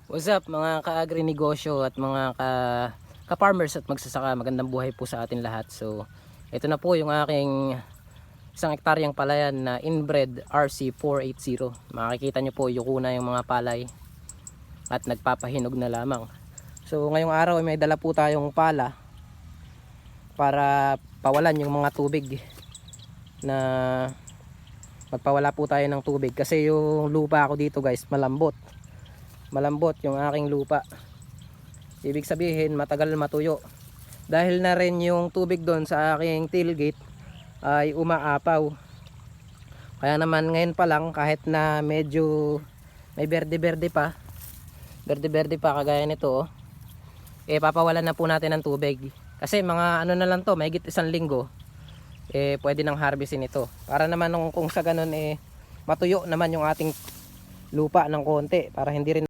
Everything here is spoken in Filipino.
What's up mga ka-agri-negosyo at mga ka-farmers at magsasaka, magandang buhay po sa atin lahat. So ito na po yung aking 1 hektaryang palayan na inbred RC480. Makikita nyo po yuko na yung mga palay at nagpapahinog na lamang. So ngayong araw may dala po tayong pala para pawalan yung mga tubig, na magpawala po tayo ng tubig kasi yung lupa ako dito guys malambot yung aking lupa. Ibig sabihin matagal matuyo dahil na rin yung tubig doon sa aking tailgate ay umaapaw. Kaya naman ngayon pa lang, kahit na medyo may berde-berde pa kagaya nito papawalan na po natin ng tubig kasi mga ano na lang to, mahigit 1 linggo pwede nang harvestin ito para naman kung sa ganun matuyo naman yung ating lupa ng konti para hindi rin